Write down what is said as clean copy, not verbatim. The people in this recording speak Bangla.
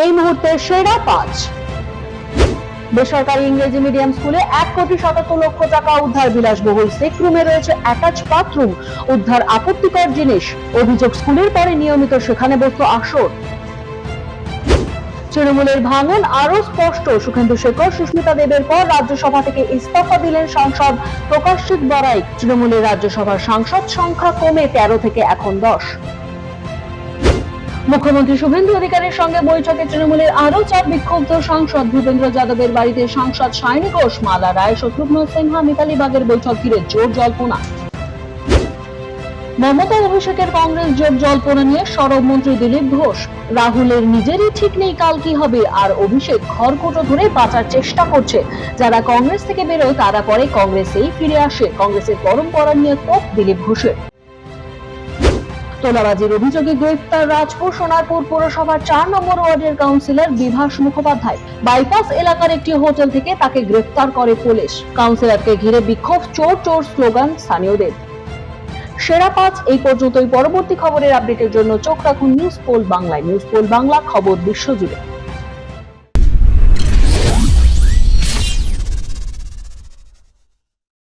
এই মুহূর্তে সেরা 5। বেসরকারি ইংরেজি মিডিয়াম স্কুলে 1,77,00,000 টাকা উদ্ধার। বিলাসবহুল সিক রুমে রয়েছে অ্যাটাচ বাথরুম, উদ্ধার আপত্তিকর জিনিস। অভিযোগ স্কুলের পরে নিয়মিত সেখানে বসত আসর। তৃণমূলের ভাঙন আরো স্পষ্ট। সুখেন্দু শেখর, সুস্মিতা দেবের পর রাজ্যসভা থেকে ইস্তফা দিলেন সাংসদ প্রকাশজিৎ বড়াইক। তৃণমূলের রাজ্যসভার সাংসদ সংখ্যা কমে 13 থেকে এখন 10। মুখ্যমন্ত্রী শুভেন্দু অধিকারীর সঙ্গে বৈঠকে তৃণমূলের আরো 4 বিক্ষুব্ধ সাংসদ। ভূপেন্দ্র যাদবের বাড়িতে সাংসদ সায়নী ঘোষ, মালা রায়, শত্রুঘ্ন সিনহা, মিতালি বাগের বৈঠক ঘিরে জোর জল্পনা। মমতা অভিষেকের কংগ্রেস জোট জল্পনা নিয়ে সরব মন্ত্রী দিলীপ ঘোষ। রাহুলের নিজেরই ঠিক নেই কাল কি হবে, আর অভিষেক ঘরকুটো ধরে বাঁচার চেষ্টা করছে। যারা কংগ্রেস থেকে বেরোয় তারা পরে কংগ্রেসেই ফিরে আসে। কংগ্রেসের পরম্পরা নিয়ে ক্ষোভ দিলীপ ঘোষের। তোলাবাজির অভিযোগে গ্রেফতার রাজপুর সোনারপুর পৌরসভার 4 নম্বর ওয়ার্ডের কাউন্সিলর বিভাস মুখোপাধ্যায়। বাইপাস এলাকার একটি হোটেল থেকে তাকে গ্রেফতার করে পুলিশ। কাউন্সিলরকে ঘিরে বিক্ষোভ, চোর চোর স্লোগান স্থানীয়দের। সেরা 5 এই পর্যন্তই। পরবর্তী খবরের আপডেটের জন্য চোখ রাখুন নিউজ পোল বাংলায়। নিউজ পোল বাংলা, খবর বিশ্বজুড়ে।